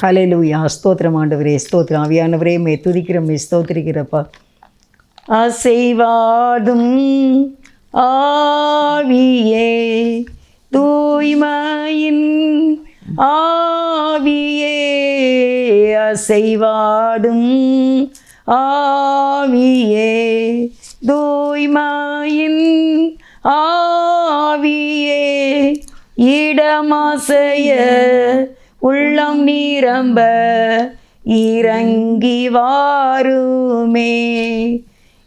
ஹல்லேலூயா. ஸ்தோத்திரம் ஆண்டவரே, ஸ்தோத்திரம் ஆவியானவரே, மே துதிக்கிறோம், மே ஸ்தோத்திரிக்கிறப்பா. அசைவாடும் ஆவியே, தூய்மையின் ஆவியே, அசைவாடும் ஆவியே, தூய்மையின் ஆவியே, இடமாசைய உள்ளம் நிரம்ப இறங்கி வாருமே,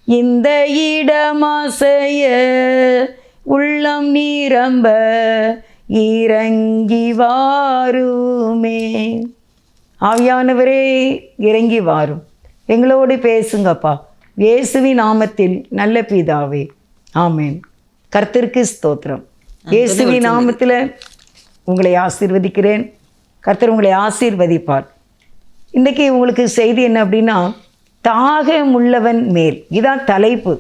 இந்த இடமாசைய உள்ளம் நிரம்ப இறங்கி வாருமே. ஆவியானவரே இறங்கி வாரும், எங்களோடு பேசுங்கப்பா. இயேசுவின் நாமத்தில் நல்ல பிதாவே, ஆமேன். கர்த்தருக்கு ஸ்தோத்திரம். இயேசுவின் நாமத்தில் உங்களை ஆசீர்வதிக்கிறேன். கர்த்தர் உங்களை ஆசீர்வதிப்பார். இன்றைக்கி உங்களுக்கு செய்தி என்ன அப்படின்னா, தாகமுள்ளவன் மேல். இதான் தலைப்பு,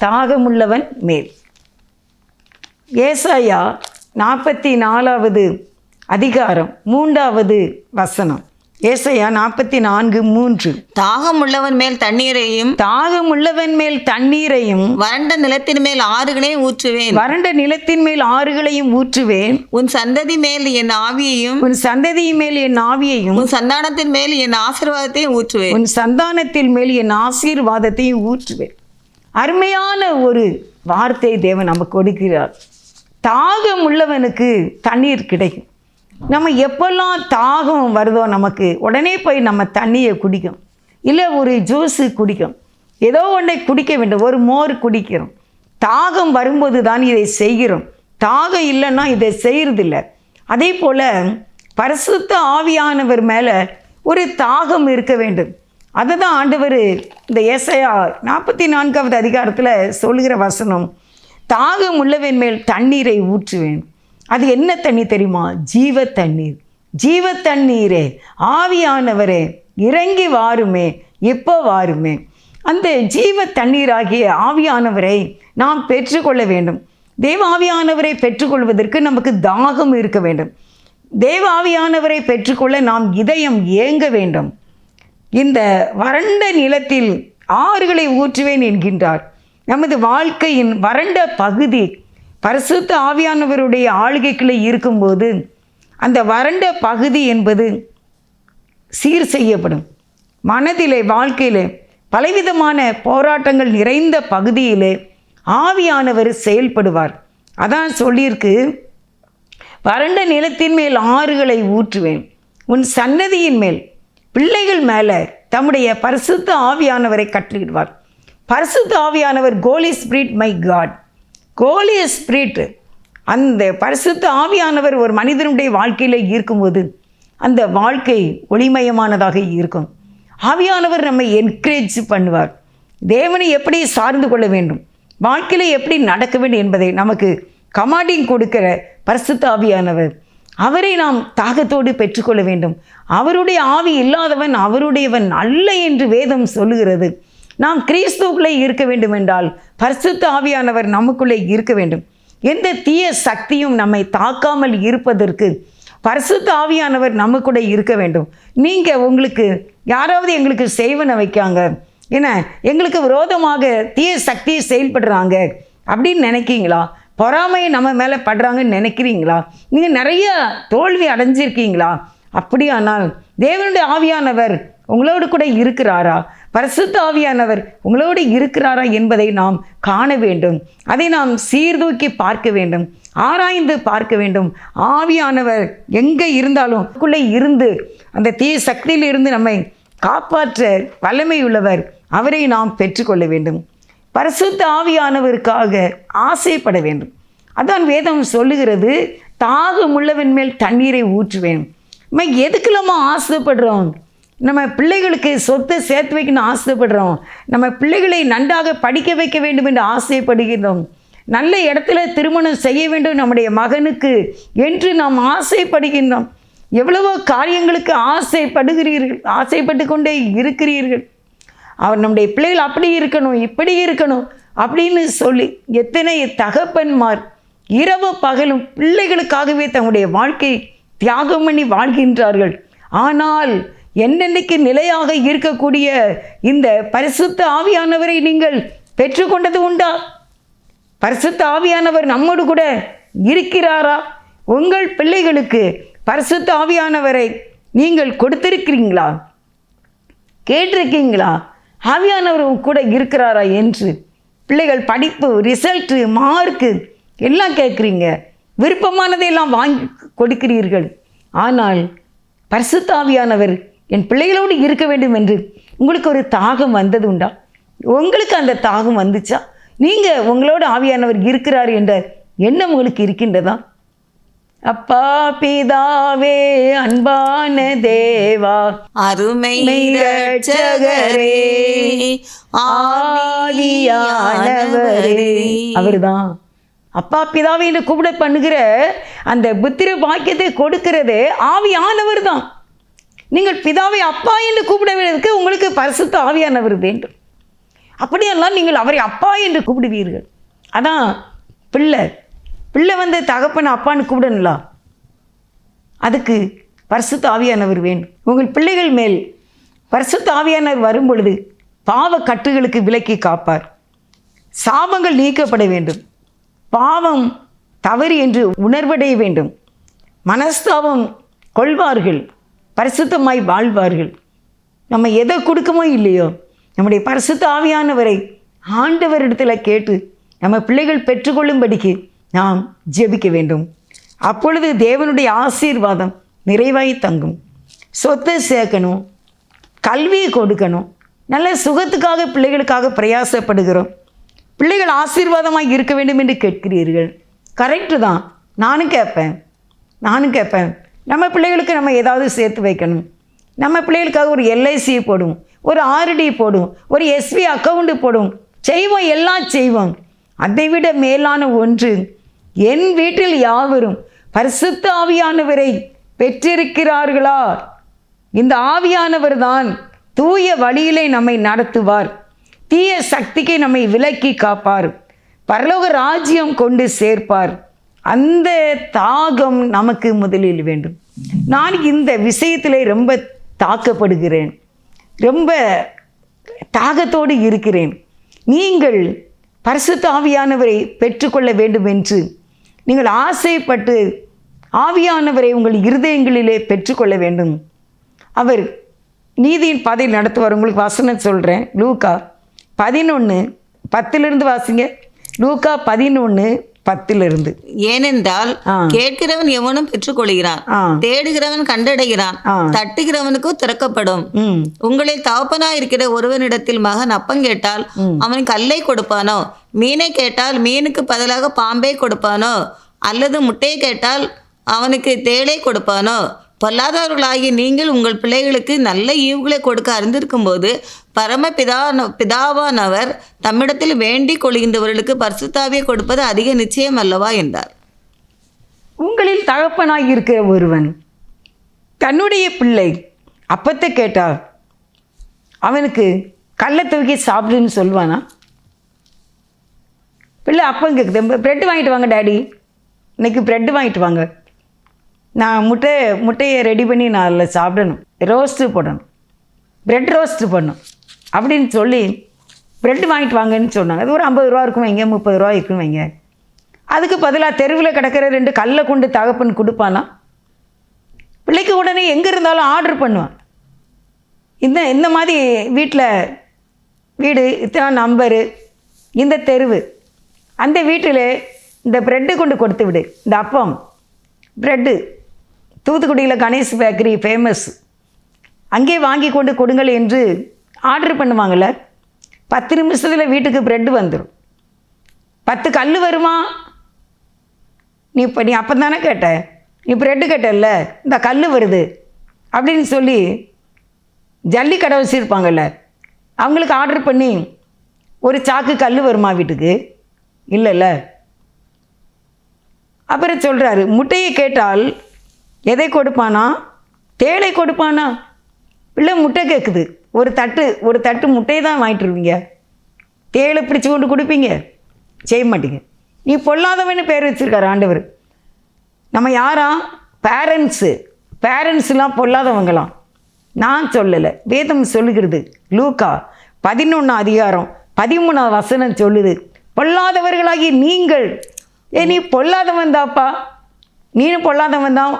தாகமுள்ளவன் மேல். ஏசாயா 44வது அதிகாரம் 3வது வசனம். ஏசாயா 44:3. தாகமுள்ளவன் மேல் தண்ணீரையும், தாகமுள்ளவன் மேல் தண்ணீரையும், வறண்ட நிலத்தின் மேல் ஆறுகளையும் ஊற்றுவேன். வறண்ட நிலத்தின் மேல் ஆறுகளையும் ஊற்றுவேன். உன் சந்ததி மேல் என் ஆவியையும், உன் சந்ததியின் மேல் என் ஆவியையும், உன் சந்தானத்தின் மேல் என் ஆசீர்வாதத்தையும் ஊற்றுவேன். உன் சந்தானத்தின் மேல் என் ஆசீர்வாதத்தையும் ஊற்றுவேன். அருமையான ஒரு வார்த்தை தேவன் நமக்கு கொடுக்கிறார். தாகம் உள்ளவனுக்கு தண்ணீர் கிடைக்கும். நம்ம எப்பெல்லாம் தாகம் வருதோ நமக்கு உடனே போய் நம்ம தண்ணியை குடிக்கும், இல்லை ஒரு ஜூஸு குடிக்கும், ஏதோ ஒன்றை குடிக்க வேண்டும், ஒரு மோர் குடிக்கிறோம். தாகம் வரும்போது தான் இதை செய்கிறோம். தாகம் இல்லைன்னா இதை செய்கிறதில்ல. அதே போல் பரிசுத்த ஆவியானவர் மேலே ஒரு தாகம் இருக்க வேண்டும். அதை தான் ஆண்டவர் இந்த ஏசாயா 44வது அதிகாரத்தில் சொல்கிற வசனம், தாகம் உள்ளவன் மேல் தண்ணீரை ஊற்றுவேன். அது என்ன தண்ணி தெரியுமா? ஜீவ தண்ணீர். ஜீவ தண்ணீரே, ஆவியானவரே இறங்கி வாருமே, எப்போ வாருமே. அந்த ஜீவ தண்ணீராகிய ஆவியானவரை நாம் பெற்றுக்கொள்ள வேண்டும். தேவ ஆவியானவரை பெற்றுக்கொள்வதற்கு நமக்கு தாகம் இருக்க வேண்டும். தேவ ஆவியானவரை பெற்றுக்கொள்ள நாம் இதயம் ஏங்க வேண்டும். இந்த வறண்ட நிலத்தில் ஆறுகளை ஊற்றுவேன் என்கின்றார். நமது வாழ்க்கையின் வறண்ட பகுதி பரிசுத்த ஆவியானவருடைய ஆளுகைக்குள்ளே இருக்கும்போது அந்த வறண்ட பகுதி என்பது சீர் செய்யப்படும். மனதிலே, வாழ்க்கையிலே பலவிதமான போராட்டங்கள் நிறைந்த பகுதியிலே ஆவியானவர் செயல்படுவார். அதான் சொல்லியிருக்கு, வறண்ட நிலத்தின் மேல் ஆறுகளை ஊற்றுவேன். உன் சன்னதியின் மேல், பிள்ளைகள் மேலே தம்முடைய பரிசுத்த ஆவியானவரை கட்டளையிடுவார். பரிசுத்த ஆவியானவர், holy spirit my God, holy spirit. அந்த பரிசுத்த ஆவியானவர் ஒரு மனிதனுடைய வாழ்க்கையில் இருக்கும்போது அந்த வாழ்க்கை ஒளிமயமானதாக இருக்கும். ஆவியானவர் நம்மை என்கரேஜ் பண்ணுவார். தேவனை எப்படி சார்ந்து கொள்ள வேண்டும், வாழ்க்கையில் எப்படி நடக்க வேண்டும் என்பதை நமக்கு கமாண்டிங் கொடுக்கிற பரிசுத்த ஆவியானவர், அவரை நாம் தாகத்தோடு பெற்றுக்கொள்ள வேண்டும். அவருடைய ஆவி இல்லாதவன் அவருடையவன் அல்ல என்று வேதம் சொல்லுகிறது. நாம் கிறிஸ்துவுக்குள்ளே இருக்க வேண்டும் என்றால் பரிசுத்த ஆவியானவர் நமக்குள்ளே இருக்க வேண்டும். எந்த தீய சக்தியும் நம்மை தாக்காமல் இருப்பதற்கு பரிசுத்த ஆவியானவர் நமக்குள்ளே இருக்க வேண்டும். நீங்கள் உங்களுக்கு யாராவது எங்களுக்கு செய்வனை வைக்காங்க, ஏன்னா எங்களுக்கு விரோதமாக தீய சக்தியை செயல்படுறாங்க அப்படின்னு நினைக்கிங்களா? பொறாமையை நம்ம மேலே படுறாங்கன்னு நினைக்கிறீங்களா? நீங்கள் நிறைய தோல்வி அடைஞ்சிருக்கீங்களா? அப்படியானால் தேவனுடைய ஆவியானவர் உங்களோடு கூட இருக்கிறாரா? பரிசுத்த ஆவியானவர் உங்களோடு இருக்கிறாரா என்பதை நாம் காண வேண்டும். அதை நாம் சீர்தூக்கி பார்க்க வேண்டும், ஆராய்ந்து பார்க்க வேண்டும். ஆவியானவர் எங்கே இருந்தாலும் அதுக்குள்ளே இருந்து அந்த தீய சக்தியில் இருந்து நம்மை காப்பாற்ற வல்லமை உள்ளவர். அவரை நாம் பெற்றுக்கொள்ள வேண்டும். பரிசுத்த ஆவியானவருக்காக ஆசைப்பட வேண்டும். அதான் வேதம் சொல்லுகிறது, தாகமுள்ளவன் மேல் தண்ணீரை ஊற்றுவேன். நம்ம எதுக்குலாமா ஆசைப்படுறோம்? நம்ம பிள்ளைகளுக்கு சொத்தை சேர்த்து வைக்கணும்னு ஆசைப்படுறோம். நம்ம பிள்ளைகளை நன்றாக படிக்க வைக்க வேண்டும் என்று ஆசைப்படுகிறோம். நல்ல இடத்துல திருமணம் செய்ய வேண்டும் நம்முடைய மகனுக்கு என்று நாம் ஆசைப்படுகின்றோம். எவ்வளவோ காரியங்களுக்கு ஆசைப்படுகிறீர்கள், ஆசைப்பட்டு கொண்டே இருக்கிறீர்கள். அவர் நம்முடைய பிள்ளைகள் அப்படி இருக்கணும், இப்படி இருக்கணும் அப்படின்னு சொல்லி எத்தனை தகப்பன்மார் இரவு பகலும் பிள்ளைகளுக்காகவே தங்களுடைய வாழ்க்கை தியாகம் பண்ணி வாழ்கின்றார்கள். ஆனால் என்னென்னைக்கு நிலையாக இருக்கக்கூடிய இந்த பரிசுத்த ஆவியானவரை நீங்கள் பெற்றுக்கொண்டது உண்டா? பரிசுத்த ஆவியானவர் நம்மோடு கூட இருக்கிறாரா? உங்கள் பிள்ளைகளுக்கு பரிசுத்த ஆவியானவரை நீங்கள் கொடுத்திருக்கிறீங்களா? கேட்டிருக்கீங்களா? ஆவியானவர் கூட இருக்கிறாரா என்று. பிள்ளைகள் படிப்பு, ரிசல்ட்டு, மார்க்கு எல்லாம் கேட்குறீங்க, விருப்பமானதையெல்லாம் வாங்கி கொடுக்கிறீர்கள். ஆனால் பரிசுத்த ஆவியானவர் என் பிள்ளைகளோடு இருக்க வேண்டும் என்று உங்களுக்கு ஒரு தாகம் வந்தது உண்டா? உங்களுக்கு அந்த தாகம் வந்துச்சா? நீங்கள் உங்களோட ஆவியானவர் இருக்கிறார் என்ற எண்ணம் உங்களுக்கு இருக்கின்றதா? அப்பா பிதாவே, அன்பான தேவா, அருமை இரட்சகரே, ஆவியானவரே. அவர்தான் அப்பா பிதாவை என்று கூப்பிட பண்ணுகிற அந்த புத்திர பாக்கியத்தை கொடுக்கிறது ஆவியானவர் தான். நீங்கள் பிதாவை அப்பா என்று கூப்பிடுவதற்கு உங்களுக்கு பரிசுத்த ஆவியானவர் வேண்டும். அப்படியெல்லாம் நீங்கள் அவரை அப்பா என்று கூப்பிடுவீர்கள். அதான் பிள்ளை வந்து தகப்பனை அப்பான்னு கூப்பிடணும்ல, அதுக்கு பரிசுத்த ஆவியானவர் வேண்டும். உங்கள் பிள்ளைகள் மேல் பரிசுத்த ஆவியானவர் வரும் பொழுது பாவ கட்டுகளுக்கு விலக்கி காப்பார். சாபங்கள் நீக்கப்பட வேண்டும். பாவம் தவறு என்று உணர்வடைய வேண்டும். மனஸ்தாபம் கொள்வார்கள், பரிசுத்தமாய் வாழ்வார்கள். நம்ம எதை கொடுக்கமோ இல்லையோ, நம்முடைய பரிசுத்த ஆவியானவரை ஆண்டவரிடத்தில் கேட்டு நம்ம பிள்ளைகள் பெற்றுக்கொள்ளும்படிக்கு நாம் ஜெபிக்க வேண்டும். அப்பொழுது தேவனுடைய ஆசீர்வாதம் நிறைவாய் தங்கும். சொத்தை சேர்க்கணும், கல்வியை கொடுக்கணும், நல்ல சுகத்துக்காக பிள்ளைகளுக்காக பிரயாசப்படுகிறோம். பிள்ளைகள் ஆசீர்வாதமாக இருக்க வேண்டும் என்று கேட்கிறீர்கள். கரெக்டு தான். நானும் கேட்பேன். நம்ம பிள்ளைகளுக்கு நம்ம ஏதாவது சேர்த்து வைக்கணும். நம்ம பிள்ளைகளுக்காக ஒரு எல்ஐசி போடும், ஒரு ஆர்டி போடும், ஒரு எஸ்பி அக்கௌண்ட்டு போடும், செய்வோம், எல்லாம் செய்வோம். அதை விட மேலான ஒன்று, என் வீட்டில் யாவரும் பரிசுத்த ஆவியானவரை பெற்றிருக்கிறார்களா? இந்த ஆவியானவர் தான் தூய வழியிலே நம்மை நடத்துவார், தீய சக்திக்கு நம்மை விலக்கி காப்பார், பரலோக ராஜ்யம் கொண்டு சேர்ப்பார். அந்த தாகம் நமக்கு முதலில் வேண்டும். நான் இந்த விஷயத்தில் ரொம்ப தாக்கப்படுகிறேன், ரொம்ப தாகத்தோடு இருக்கிறேன். நீங்கள் பரிசுத்த ஆவியானவரை பெற்றுக்கொள்ள வேண்டும் என்று நீங்கள் ஆசைப்பட்டு ஆவியானவரை உங்கள் இருதயங்களிலே பெற்றுக்கொள்ள வேண்டும். அவர் நீதியின் பாதையில் நடத்துவார். உங்களுக்கு வசனம் சொல்கிறேன். லூக்கா 11:10 வாசிங்க. லூக்கா 11:10. ஏனென்றால் கேட்கிறவன் எவனும் பெற்றுக்கொள்கிறான், தேடுகிறவன் கண்டடைகிறான், தட்டுகிறவனுக்கு திறக்கப்படும். உங்களில் தகப்பனாய் இருக்கிற ஒருவனிடத்தில் மகன் அப்பம் கேட்டால் அவன் கல்லை கொடுப்பானோ? மீனை கேட்டால் மீனுக்கு பதிலாக பாம்பை கொடுப்பானோ? அல்லது முட்டையை கேட்டால் அவனுக்கு தேளை கொடுப்பானோ? பொல்லாதவர்களாகிய நீங்கள் உங்கள் பிள்ளைகளுக்கு நல்ல ஈவுகளை கொடுக்க அறிந்திருக்கும் போது பிதாவானவர் தம்மிடத்தில் வேண்டிக் கொள்கின்றவர்களுக்கு பரிசுத்தாவியை கொடுப்பது அதிக நிச்சயம் அல்லவா என்றார். உங்களில் தகப்பனாய் இருக்கிற ஒருவன் தன்னுடைய பிள்ளை அப்பத்தை கேட்டால் அவனுக்கு கல்லை தூக்கி சாப்பிடுன்னு சொல்லுவானா? பிள்ளை அப்பம் கேட்குது, ப்ரெட்டு வாங்கிட்டு வாங்க டாடி, இன்னைக்கு ப்ரெட்டு வாங்கிட்டு வாங்க, நான் முட்டையை ரெடி பண்ணி நான் அதில் சாப்பிடணும், ரோஸ்ட்டு போடணும், ப்ரெட் ரோஸ்ட்டு பண்ணணும் அப்படின்னு சொல்லி ப்ரெட்டு வாங்கிட்டு வாங்கன்னு சொன்னாங்க. அது ஒரு 50 ரூபா இருக்கும் வைங்க, 30 ரூபா இருக்குன்னு வைங்க. அதுக்கு பதிலாக தெருவில் கிடக்கிற 2 கல்லை கொண்டு தகப்பன் கொடுப்பானா? பிள்ளைக்கு உடனே எங்கே இருந்தாலும் ஆர்டர் பண்ணுவான். இந்த மாதிரி வீடு இத்தனை நம்பரு, இந்த தெருவு, அந்த வீட்டில் இந்த ப்ரெட்டு கொண்டு கொடுத்து விடு, இந்த அப்பம் ப்ரெட்டு தூத்துக்குடியில் கணேஷ் பேக்கரி ஃபேமஸ், அங்கே வாங்கி கொண்டு கொடுங்கள் என்று ஆர்டர் பண்ணுவாங்கள்ல. 10 நிமிஷத்தில் வீட்டுக்கு ப்ரெட்டு வந்துடும். 10 கல் வருமா? நீ அப்போ தானே கேட்ட, நீ ப்ரெட்டு கேட்டல்ல, இந்த கல் வருது அப்படின்னு சொல்லி ஜல்லி கடை வச்சுருப்பாங்கல்ல, அவங்களுக்கு ஆர்டர் பண்ணி ஒரு சாக்கு கல் வருமா வீட்டுக்கு? இல்லைல்ல. அப்புறம் சொல்கிறாரு, முட்டையை கேட்டால் எதை கொடுப்பானா? தேளை கொடுப்பானா? பிள்ளை முட்டை கேட்குது, ஒரு தட்டு முட்டையை தான் வாங்கிட்டு வருவீங்க, தேளை பிடிச்சி கொண்டு கொடுப்பீங்க? செய்ய மாட்டீங்க. நீ பொல்லாதவன்னு பேர் வச்சுருக்காரு ஆண்டவர். நம்ம யாரா? பேரண்ட்ஸு. பேரண்ட்ஸ்லாம் பொல்லாதவங்களாம். நான் சொல்லலை, வேதம் சொல்லுகிறது. லூக்கா 11 அதிகாரம் 13 வசனம் சொல்லுது, பொல்லாதவர்களாகி நீங்கள். நீ பொல்லாதவன் தான்ப்பா, நீனும் பொல்லாதவன் தான்,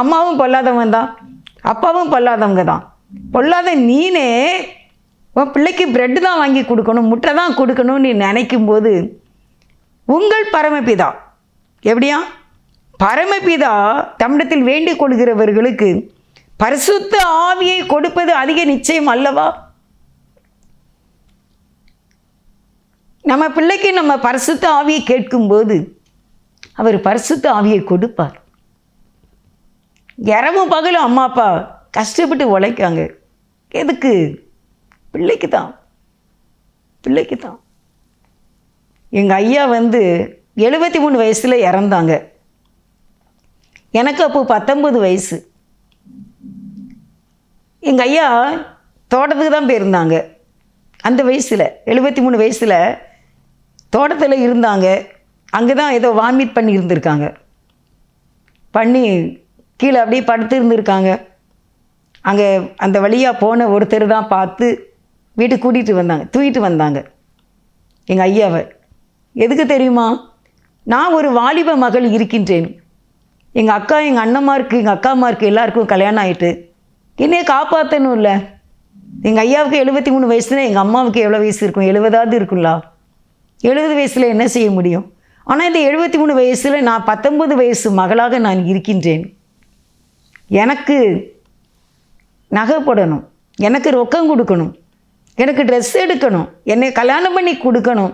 அம்மாவும் பொல்லாதவன் தான், அப்பாவும் பொல்லாதவங்க தான். பொல்லாத நீனே உன் பிள்ளைக்கு பிரெட்டு தான் வாங்கி கொடுக்கணும், முட்டை தான் கொடுக்கணும்னு நீ நினைக்கும் போது உங்கள் பரமபிதா எப்படியா? பரமபிதா தம்மிடத்தில் வேண்டிக் கொள்கிறவர்களுக்கு பரிசுத்த ஆவியை கொடுப்பது அதிக நிச்சயம் அல்லவா? நம்ம பிள்ளைக்கு நம்ம பரிசுத்த ஆவியை கேட்கும்போது அவர் பரிசுத்த ஆவியை கொடுப்பார். இரவும் பகலும் அம்மா அப்பா கஷ்டப்பட்டு உழைக்காங்க. எதுக்கு? பிள்ளைக்கு தான், பிள்ளைக்கு தான். எங்கள் ஐயா 73 வயசில் இறந்தாங்க. எனக்கு அப்போ 19 வயசு. எங்கள் ஐயா தோட்டத்துக்கு தான் போயிருந்தாங்க. அந்த வயசில் 73 வயசில் தோட்டத்தில் இருந்தாங்க. அங்கே தான் ஏதோ வாமிட் பண்ணி இருந்திருக்காங்க. பண்ணி கீழே அப்படியே படுத்து இருந்திருக்காங்க. அங்கே அந்த வழியாக போன ஒருத்தர் தான் பார்த்து வீட்டுக்கு கூட்டிகிட்டு வந்தாங்க, தூக்கிட்டு வந்தாங்க எங்கள் ஐயாவை. எதுக்கு தெரியுமா? நான் ஒரு வாலிப மகள் இருக்கின்றேன். எங்கள் அக்கா, எங்கள் அண்ணம்மாருக்கு, எங்கள் அக்காமாருக்கு எல்லாருக்கும் கல்யாணம் ஆகிட்டு என்னையை காப்பாற்றணும் இல்லை. எங்கள் ஐயாவுக்கு 73 வயசுனா எங்கள் அம்மாவுக்கு எவ்வளோ வயசு இருக்கும்? 70ஆவது இருக்குங்களா? 70 வயசில் என்ன செய்ய முடியும்? ஆனால் இந்த 73 வயசில் நான் 19 வயசு மகளாக நான் இருக்கின்றேன். எனக்கு நகை போடணும், எனக்கு ரொக்கம் கொடுக்கணும், எனக்கு ட்ரெஸ் எடுக்கணும், என்னை கல்யாணம் பண்ணி கொடுக்கணும்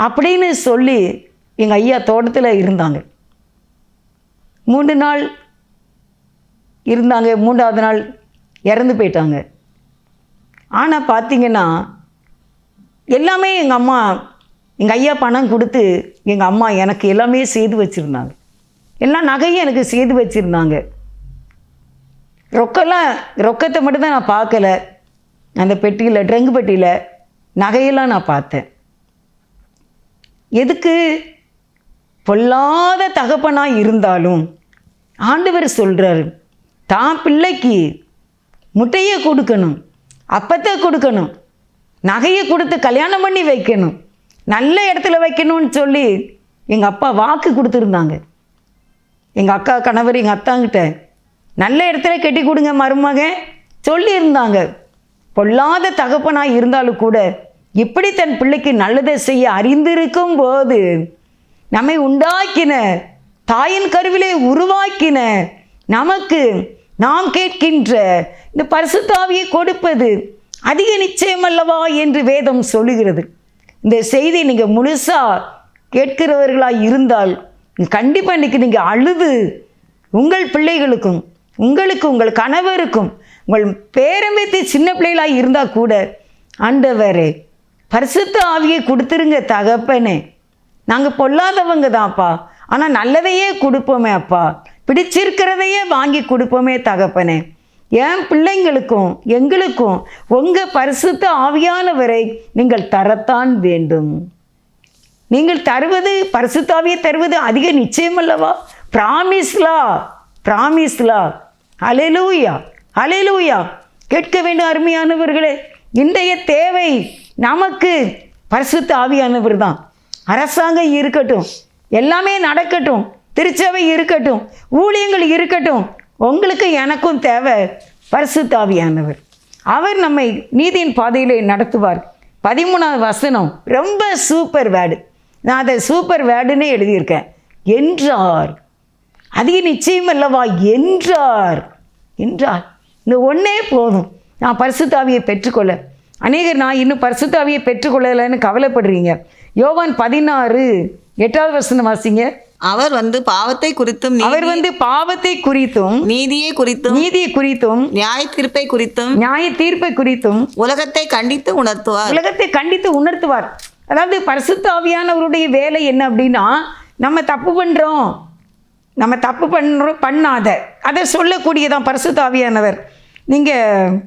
அப்படின்னு சொல்லி எங்கள் ஐயா தோட்டத்தில் இருந்தாங்க. 3 நாள் இருந்தாங்க. 3ஆவது நாள் இறந்து போயிட்டாங்க. ஆனால் பார்த்திங்கன்னா எல்லாமே எங்கள் அம்மா, எங்கள் ஐயா பணம் கொடுத்து எங்கள் அம்மா எனக்கு எல்லாமே செய்து வச்சுருந்தாங்க. எல்லா நகையும் எனக்கு செய்து வச்சுருந்தாங்க. ரொக்கத்தை மட்டும்தான் நான் பார்க்கல. அந்த பெட்டியில், ட்ரங்கு பெட்டியில் நகையெல்லாம் நான் பார்த்தேன். எதுக்கு? பொல்லாத தகப்பனாக இருந்தாலும் ஆண்டவர் சொல்கிறாரு, தான் பிள்ளைக்கு முட்டையை கொடுக்கணும், அப்பத்தை கொடுக்கணும், நகையை கொடுத்து கல்யாணம் பண்ணி வைக்கணும், நல்ல இடத்துல வைக்கணும்னு சொல்லி எங்கள் அப்பா வாக்கு கொடுத்துருந்தாங்க. எங்கள் அக்கா கணவர் எங்கள் அத்தாங்கிட்ட நல்ல இடத்துல கட்டி கொடுங்க மருமகன் சொல்லியிருந்தாங்க. பொல்லாத தகப்பனாக இருந்தாலும் கூட இப்படி தன் பிள்ளைக்கு நல்லதை செய்ய அறிந்திருக்கும் போது நம்மை உண்டாக்கின, தாயின் கருவிலே உருவாக்கின நமக்கு நாம் கேட்கின்ற இந்த பரிசுத்த ஆவியை கொடுப்பது அதிக நிச்சயம் அல்லவா என்று வேதம் சொல்லுகிறது. இந்த செய்தி நீங்கள் முழுசாக கேட்கிறவர்களாக இருந்தால் கண்டிப்பாக இன்றைக்கி நீங்கள் அழுது உங்கள் பிள்ளைகளுக்கும், உங்களுக்கு, உங்கள் கணவருக்கும், உங்கள் பேரம்பேத்தி சின்ன பிள்ளைகளாக இருந்தால் கூட, ஆண்டவரே பரிசுத்த ஆவியை கொடுத்துருங்க தகப்பனே, நாங்கள் பொல்லாதவங்க தான்ப்பா, ஆனால் நல்லதையே கொடுப்போமே அப்பா, பிடிச்சிருக்கிறதையே வாங்கி கொடுப்போமே தகப்பனே, என் பிள்ளைங்களுக்கும் எங்களுக்கும் உங்கள் பரிசுத்த ஆவியானவரை நீங்கள் தரத்தான் வேண்டும். நீங்கள் தருவது, பரிசுத்த ஆவியை தருவது அதிக நிச்சயம் அல்லவா? பிராமிஸ்லா, பிராமிஸ்லா. ஹல்லேலூயா, ஹல்லேலூயா. கேட்க வேண்டும் அருமையானவர்களே. இன்றைய தேவை நமக்கு பரிசுத்த ஆவியானவர் தான். அரசாங்கம் இருக்கட்டும், எல்லாமே நடக்கட்டும், திருச்சபை இருக்கட்டும், ஊழியங்கள் இருக்கட்டும், உங்களுக்கு எனக்கும் தேவை பரிசுத்த ஆவியானவர். அவர் நம்மை நீதியின் பாதையிலே நடத்துவார். 13வது வசனம் ரொம்ப சூப்பர் வேர்டு. நான் அதை சூப்பர் வேர்டுன்னே எழுதியிருக்கேன். என்றார், அதிக நிச்சயம் அல்லவா? என்றார், என்றார். இந்த ஒன்றே போதும் நான் பரிசுத்த ஆவியை பெற்றுக்கொள்ள. அநேகர் நான் இன்னும் பரிசுத்த ஆவியை பெற்றுக்கொள்ளலைன்னு கவலைப்படுறீங்க. யோவான் 16:8 வசனம் வாசிங்க. அவர் பாவத்தை குறித்தும், அவர் பாவத்தை குறித்தும், நீதியை குறித்தும், நியாய தீர்ப்பை குறித்தும் உலகத்தை கண்டித்து உணர்த்துவார். அதாவது பரிசுத்த ஆவியானவருடைய வேலை என்ன அப்படின்னா, நம்ம தப்பு பண்ணுறோம், பண்ணாத அதை சொல்லக்கூடியதான் பரிசுத்த ஆவியானவர். நீங்கள்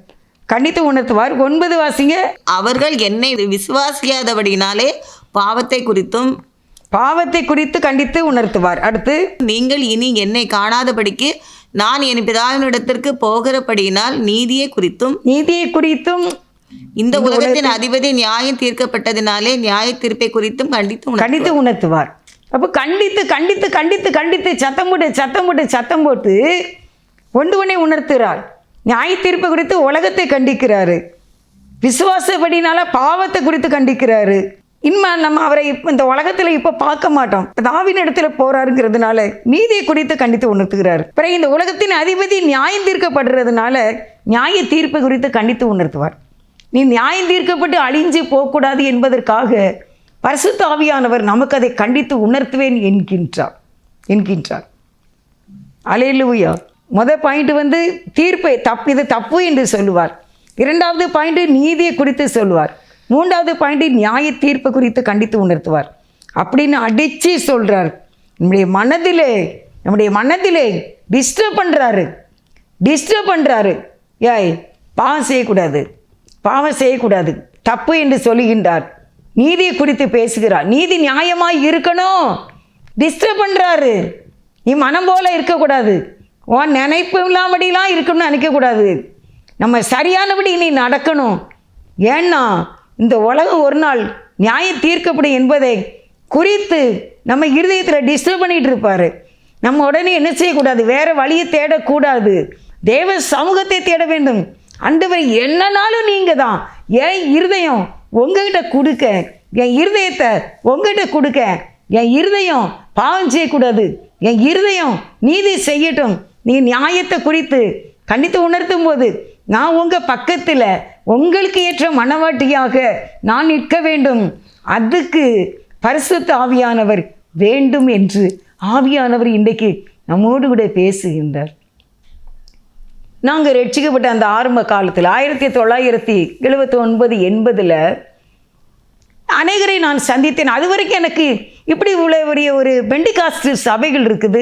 கண்டித்து உணர்த்துவார். 9 வாசிங்க. அவர்கள் என்னை விசுவாசியாதபடினாலே பாவத்தை குறித்து கண்டித்து உணர்த்துவார். அடுத்து, நீங்கள் இனி என்னை காணாதபடிக்கு நான் என் பிதாவினிடத்திற்கு போகிறபடியினால் நீதியை குறித்தும் இந்த உலகத்தின் அதிபதி நியாயம் தீர்க்கப்பட்டதினாலே நியாய தீர்ப்பை குறித்தும் கண்டித்து உணர்த்துவார். அப்போ கண்டித்து சத்தம் போட்டு ஒன்றுவனை உணர்த்துகிறார். நியாய தீர்ப்பை குறித்து உலகத்தை கண்டிக்கிறாரு, விசுவாசப்படினால பாவத்தை குறித்து கண்டிக்கிறாரு. இன்னும் நம்ம அவரை இந்த உலகத்தில் இப்போ பார்க்க மாட்டோம். தாவின் இடத்துல போறாருங்கிறதுனால நீதியை குறித்து கண்டித்து உணர்த்துகிறார். பிறகு இந்த உலகத்தின் அதிபதி நியாயம் தீர்க்கப்படுறதுனால நியாய தீர்ப்பை குறித்து கண்டித்து உணர்த்துவார். நீ நியாயம் தீர்க்கப்பட்டு அழிஞ்சு போகக்கூடாது என்பதற்காக பரிசுத்த ஆவியானவர் நமக்கு அதை கண்டித்து உணர்த்துவேன் என்கின்றார். அல்லேலூயா. முதல் பாயிண்ட் தீர்ப்பை இது தப்பு என்று சொல்லுவார். இரண்டாவது பாயிண்ட் நீதியை குறித்து சொல்லுவார். மூன்றாவது பாயிண்ட் நியாய தீர்ப்பு குறித்து கண்டித்து உணர்த்துவார். அப்படின்னு அடித்து சொல்கிறார். நம்முடைய மனதிலே டிஸ்டர்ப் பண்ணுறாரு. ஏய், பாவம் செய்யக்கூடாது, தப்பு என்று சொல்லுகின்றார். நீதியை குறித்து பேசுகிறார். நீதி நியாயமாக இருக்கணும். டிஸ்டர்ப் பண்ணுறாரு. நீ மனம் போல இருக்கக்கூடாது, உன் நினைப்பு இல்லாமடிலாம் இருக்கணும்னு நினைக்கக்கூடாது. நம்ம சரியானபடி நீ நடக்கணும். ஏன்னா இந்த உலகம் ஒரு நாள் நியாயம் தீர்க்கப்படும் என்பதை குறித்து நம்ம இருதயத்தில் டிஸ்டர்ப் பண்ணிகிட்டு இருப்பார். நம்ம உடனே என்ன செய்யக்கூடாது, வேறு வழியை தேடக்கூடாது, தேவ சமூகத்தை தேட வேண்டும். ஆண்டவர் என்னன்னாலும் நீங்கள் தான். என் இருதயம் உங்ககிட்ட கொடுக்க, என் இருதயத்தை உங்ககிட்ட கொடுக்க, என் இருதயம் பாவம் செய்யக்கூடாது, என் இருதயம் நீதி செய்யட்டும். நீ நியாயத்தை குறித்து கண்டித்து உணர்த்தும் போது நான் உங்கள் பக்கத்தில் உங்களுக்கு ஏற்ற மனவாட்டியாக நான் நிற்க வேண்டும். அதுக்கு பரிசுத்த ஆவியானவர் வேண்டும் என்று ஆவியானவர் இன்றைக்கு நம்மோடு கூட பேசுகின்றார். நாங்கள் ரட்சிக்கப்பட்ட அந்த ஆரம்ப காலத்தில் 1979, 80 அநேகரை நான் சந்தித்தேன். அது வரைக்கும் எனக்கு இப்படி இவ்வளவு ஒரு பெண்டிகாஸ்ட் சபைகள் இருக்குது,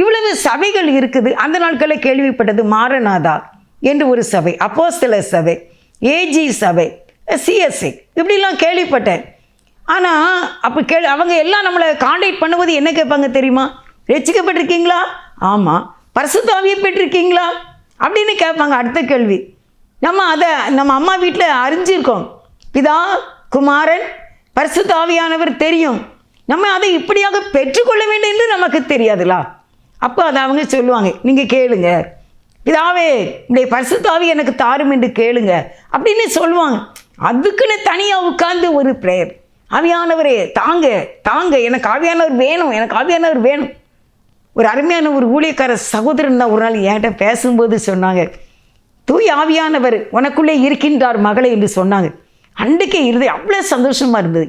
இவ்வளவு சபைகள் இருக்குது. அந்த நாட்களில் கேள்விப்பட்டது மாரநாதா என்று ஒரு சபை, அப்போஸ்தலர் சபை, ஏஜி சபை, சிஎஸ்ஐ, இப்படிலாம் கேள்விப்பட்டேன். ஆனால் அப்போ அவங்க எல்லாம் நம்மளை காண்டாக்ட் பண்ணும்போது என்ன கேட்பாங்க தெரியுமா? ரட்சிக்கப்பட்டிருக்கீங்களா? ஆமாம். பரிசுத்த ஆவியை பெற்றிருக்கீங்களா அப்படின்னு கேட்பாங்க. அடுத்த கேள்வி. நம்ம அம்மா வீட்டில் அறிஞ்சிருக்கோம், பிதா, குமாரன், பரிசுத்த ஆவியானவர் தெரியும். நம்ம அதை இப்படியாக பெற்றுக்கொள்ள வேண்டும் என்று நமக்கு தெரியாதுலா. அப்போ அதை அவங்க சொல்லுவாங்க, நீங்கள் கேளுங்க, பிதாவே இப்படி பரிசுத்த ஆவி எனக்கு தாரும் என்று கேளுங்க அப்படின்னு சொல்லுவாங்க. அதுக்குன்னு தனியாக உட்கார்ந்து ஒரு ப்ரேயர், ஆவியானவரே தாங்க எனக்கு ஆவியானவர் வேணும். ஒரு அருமையான ஒரு ஊழியக்கார சகோதரன் தான் ஒரு நாள் என்கிட்ட பேசும்போது சொன்னாங்க, தூய் ஆவியானவர் உனக்குள்ளே இருக்கின்றார் மகளே என்று சொன்னாங்க. அன்றைக்கே இருந்தது அவ்வளோ சந்தோஷமாக இருந்தது.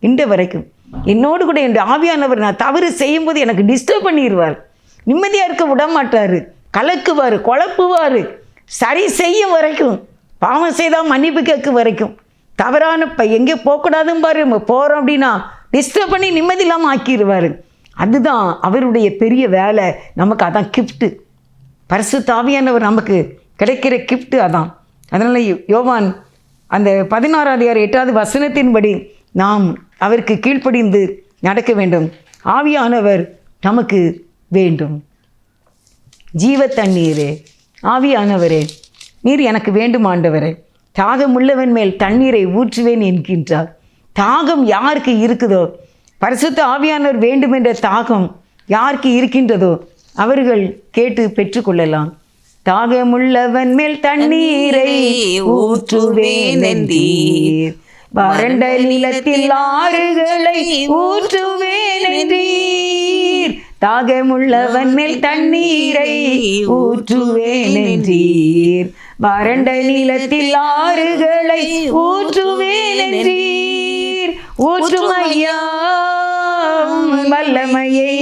இன்ற வரைக்கும் என்னோடு கூட என் ஆவியானவர் நான் தவறு செய்யும்போது எனக்கு டிஸ்டர்ப் பண்ணிடுவார், நிம்மதியாக இருக்க விட மாட்டார், கலக்குவார், குழப்புவார், சரி செய்யும் வரைக்கும், பாவம் செய்தால் மன்னிப்பு கேட்க வரைக்கும், தவறான எங்கே போகக்கூடாதுன்னு பாரு, நம்ம போகிறோம் அப்படின்னா டிஸ்டர்ப் பண்ணி நிம்மதி இல்லாமல் ஆக்கிடுவார். அதுதான் அவருடைய பெரிய வேலை. நமக்கு அதான் கிஃப்ட்டு. பரிசுத்த ஆவியானவர் நமக்கு கிடைக்கிற கிஃப்ட்டு அதான். அதனால் யோவான் அந்த 16:8 நாம் அவருக்கு கீழ்ப்படிந்து நடக்க வேண்டும். ஆவியானவர் நமக்கு வேண்டும். ஜீவ தண்ணீரே, ஆவியானவரே, நீர் எனக்கு வேண்டும் ஆண்டவரே. தாகமுள்ளவன் மேல் தண்ணீரை ஊற்றுவேன் என்கின்றார். தாகம் யாருக்கு இருக்குதோ, பரிசுத்த ஆவியானவர் வேண்டும் என்ற தாகம் யாருக்கு இருக்கின்றதோ அவர்கள் கேட்டு பெற்றுக்கொள்ளலாம். தாகமுள்ளவன் மேல் தண்ணீரை ஊற்றுவேன் என்றீர், வறண்ட நிலத்தில் ஆறுகளை ஊற்றுவேன் என்றீர். தாகமுள்ளவன் மேல் தண்ணீரை ஊற்றுவேன் என்றீர், வறண்ட நிலத்தில் ஆறுகளை ஊற்றுவேன் என்றீர். ஊற்றுமையா வல்லமையை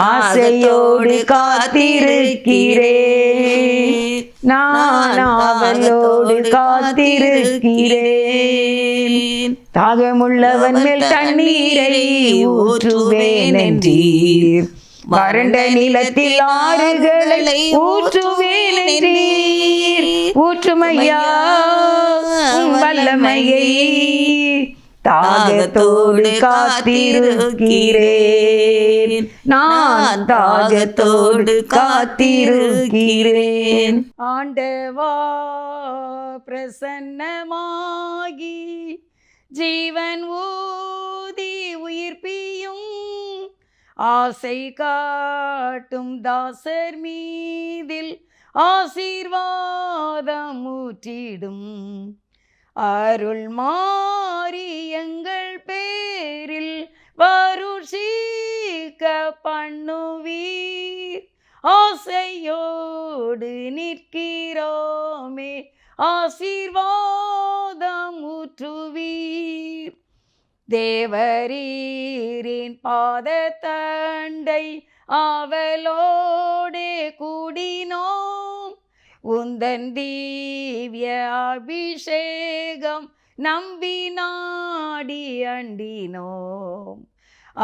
ஆசையோடு காத்திருக்கிறேன், நான் ஆவலோடு காத்திருக்கிறேன். தாகமுள்ளவன் மேல் தண்ணீரை ஊற்றுவேன் என்றீர், வறண்ட நிலத்தில் ஆறுகளை ஊற்றுவேன் என்றீர். ஊற்றுமையா வல்லமையை தாகத்தோடு காத்திருக்கிறேன், நான் தாகத்தோடு காத்திருக்கிறேன். ஆண்டவா பிரசன்னமாகி ஜீவன் ஊதி உயிர்ப்பியும், ஆசை காட்டும் தாசர் மீதில் ஆசீர்வாதம் ஊற்றிடும். அருள் மாறி எங்கள் பேரில் வருஷிக்க பண்ணுவீர், ஆசையோடு நிற்கிறோமே ஆசீர்வாதம் ஊற்றுவீர். தேவரீரின் பாதத்தண்டை ஆவலோடே கூடினோம், உந்தன் திவ்ய அபிஷேகம் நம்பி நாடி அண்டினோம்.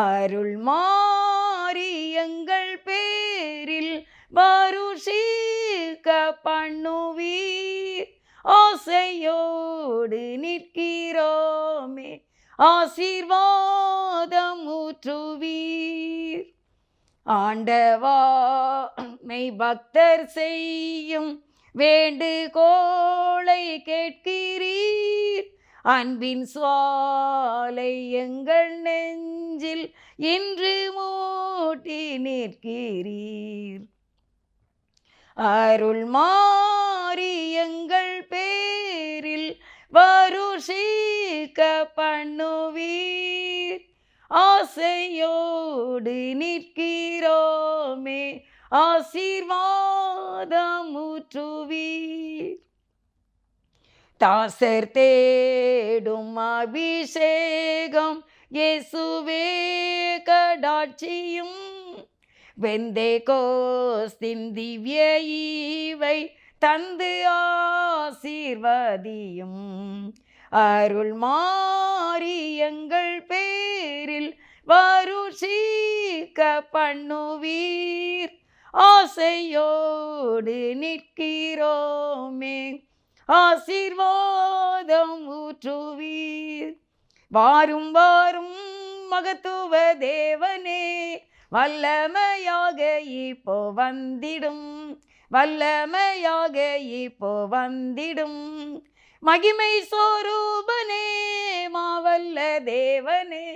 அருள் மாறி எங்கள் பேரில் வருஷிக்க பண்ணுவீர், ஆசையோடு நிற்கிறோமே ஆசீர்வாதம் ஊற்றுவீர். ஆண்டவா மெய் பக்தர் செய்யும் வேண்டுகோளை கேட்கிறீர், அன்பின் சுவாலை எங்கள் நெஞ்சில் இன்று மூட்டி நிற்கிறீர். அருள் மாறி எங்கள் பேரில் வருஷிக்க பண்ணுவீர், ஆசையோடு நிற்கிறோமே ஆசீர்வாதம் ஊற்றுவீர். தாசர் தேடும் அபிஷேகம் இயேசுவே கடாட்சியும், பெந்தேகோஸ்தின் திவ்ய ஈவை தந்து ஆசீர்வதியும். அருள் மாறி எங்கள் பேரில் வருஷிக்க பண்ணுவீர், ஆசையோடு நிற்கிறோமே ஆசீர்வாதம் ஊற்றுவீர். வாரும் வாரும் மகத்துவ தேவனே, வல்லமையாக இப்போ வந்திடும், வல்லமையாக இப்போ வந்திடும். மகிமை சொரூபனே மாவல்ல தேவனே,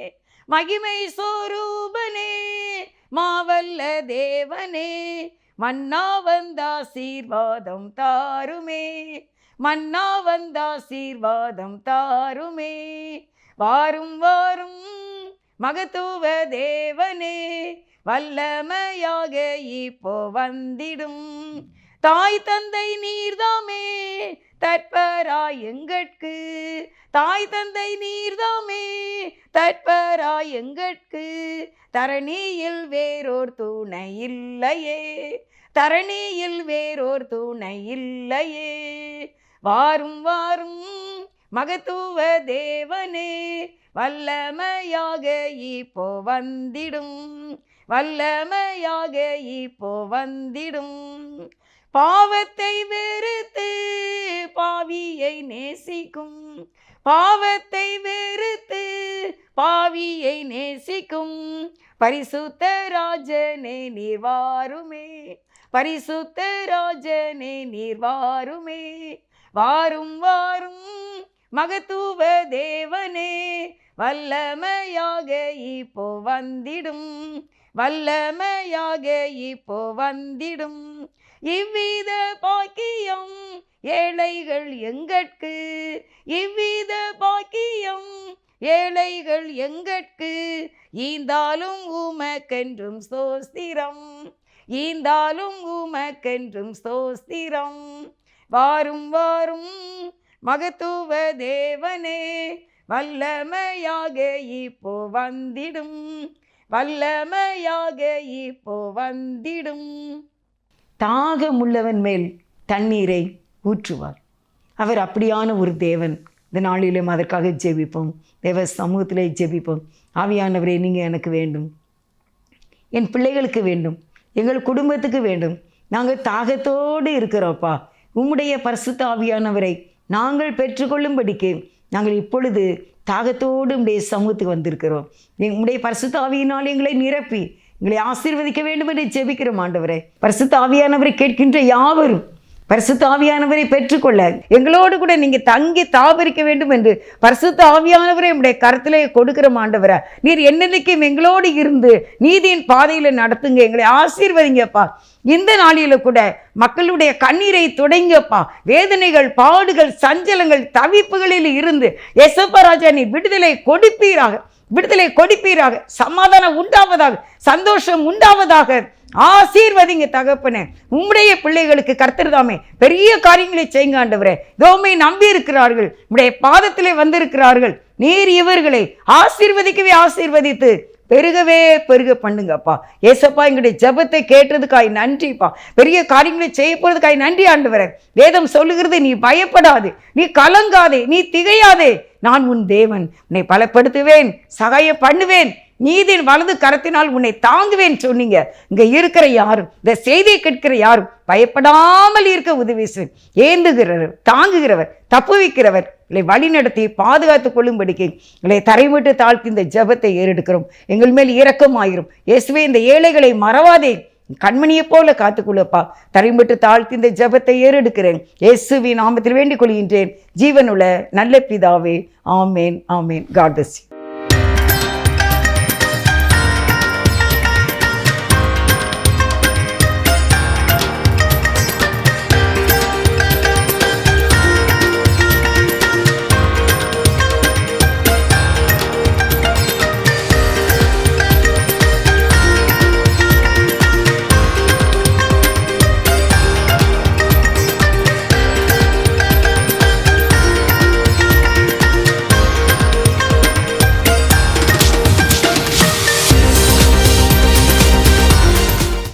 மகிமை சொரூபனே மாவல்ல தேவனே, மன்னா வந்தாசீர்வாதம் தாருமே, மன்னா வந்தாசீர்வாதம் தாருமே. வாரும் வாரும் மகத்துவ தேவனே, வல்லமையாக இப்போ வந்திடும். தாய் தந்தை நீர்தாமே தற்பராய் எங்கட்கு, தாய் தந்தை நீர்தாமே தற்பராய் எங்கட்கு. தரணியில் வேறோர் துணை இல்லையே, தரணியில் வேறோர் துணை இல்லையே. வாரும் வாரும் மகத்துவ தேவனே, வல்லமையாக இப்போ வந்திடும், வல்லமையாக இப்போ வந்திடும். பாவத்தை வெறுத்து பாவியை நேசிக்கும், பாவத்தை வெறுத்து பாவியை நேசிக்கும். பரிசுத்த ராஜனே நீர் வாருமே, பரிசுத்த ராஜனே நீர் வாருமே. வாரும் வாரும் மகத்துவ தேவனே, வல்லமையாக இப்போ வந்திடும், வல்லமையாக இப்போ வந்திடும். இவ்வித பாக்கியம் ஏழைகள் எங்கட்கு, இவ்வித பாக்கியம் ஏழைகள் எங்கட்கு. ஈந்தாலும் உமக்கென்றும் ஸ்தோத்திரம், ஈந்தாலும் உமக்கென்றும் ஸ்தோத்திரம். வாரும் வாரும் மகத்துவ தேவனே, வல்லமையாக இப்போ வந்திடும், வல்லமையாக இப்போ வந்திடும். தாகமுள்ளவன் மேல் தண்ணீரை ஊற்றுவார். அவர் அப்படியான ஒரு தேவன். இந்த நாளிலும் அதற்காக ஜெபிப்போம், தேவ சமூகத்திலே ஜெபிப்போம். ஆவியானவரே, நீங்கள் எனக்கு வேண்டும், என் பிள்ளைகளுக்கு வேண்டும், எங்கள் குடும்பத்துக்கு வேண்டும். நாங்கள் தாகத்தோடு இருக்கிறோப்பா. உம்முடைய பரிசுத்த ஆவியானவரை நாங்கள் பெற்றுக்கொள்ளும்படிக்கு நாங்கள் இப்பொழுது தாகத்தோடு உடைய சமூகத்துக்கு வந்திருக்கிறோம். உடைய பரிசுத்த ஆவியினால் எங்களை நிரப்பி எங்களை ஆசீர்வதிக்க வேண்டும் என்று ஜெபிக்கிறோம் ஆண்டவரே. பரிசுத்த ஆவியானவரை கேட்கின்ற யாவரும் பரிசுத்த ஆவியானவரை பெற்றுக்கொள்ள எங்களோடு கூட நீங்க தங்கி தாபரிக்க வேண்டும் என்று பரிசுத்த ஆவியானவரை உடைய கருத்திலே கொடுக்கிற ஆண்டவரே. நீர் என்னைக்கும் எங்களோடு இருந்து நீதியின் பாதையில நடத்துங்க, எங்களை ஆசீர்வதிங்கப்பா. இந்த நாளில கூட மக்களுடைய கண்ணீரை துடைங்கப்பா. வேதனைகள், பாடுகள், சஞ்சலங்கள், தவிப்புகளில் இருந்து எசப்பா ராஜா நீ விடுதலை கொடுப்பீராக, விடுதலை கொடுப்பீராக. சமாதானம் உண்டாவதாக, சந்தோஷம் உண்டாவதாக. ஆசீர்வதிங்க தகப்பனே. உம்முடைய பிள்ளைகளுக்கு கர்த்தர்தாமே பெரிய காரியங்களை செய்யுங்க ஆண்டவரே. தோமை நம்பி இருக்கிறார்கள், உம்முடைய பாதத்திலே வந்திருக்கிறார்கள். நீர் இவர்களை ஆசீர்வதிக்கவே ஆசீர்வதித்து பெருகவே பெருக பண்ணுங்கப்பா. ஏசப்பா எங்களுடைய ஜெபத்தை கேட்டதுக்காய் நன்றிப்பா. பெரிய காரியங்களை செய்ய போறதுக்காய் நன்றி ஆண்டவரே. வேதம் சொல்லுகிறது, நீ பயப்படாதே, நீ கலங்காதே, நீ திகையாதே, நான் உன் தேவன், உன்னை பலப்படுத்துவேன், சகாயம் பண்ணுவேன், நீதியின் வலது கரத்தினால் உன்னை தாங்குவேன் சொன்னீங்க. இங்க இருக்கிற யாரும், இந்த செய்தியை கேட்கிற யாரும் பயப்படாமல் இருக்க உதவி செய். ஏந்துகிறவர், தாங்குகிறவர், தப்புவிக்கிறவர், இல்லை வழி நடத்தி பாதுகாத்துக் கொள்ளும்படிக்கு இல்லை தரைவிட்டு தாழ்த்தி இந்த ஜெபத்தை ஏறெடுக்கிறோம். எங்கள் மேல் இரக்கமாயிரும் இயேசுவே. இந்த ஏழைகளை மறவாதே, கண்மணியை போல காத்துக்கொள்ளப்பா. தரைவிட்டு தாழ்த்தி இந்த ஜெபத்தை ஏறெடுக்கிறேன். இயேசுவின் நாமத்தில் வேண்டிக் கொள்கின்றேன், ஜீவனுள்ள நல்ல பிதாவே. ஆமேன், ஆமேன். God bless you.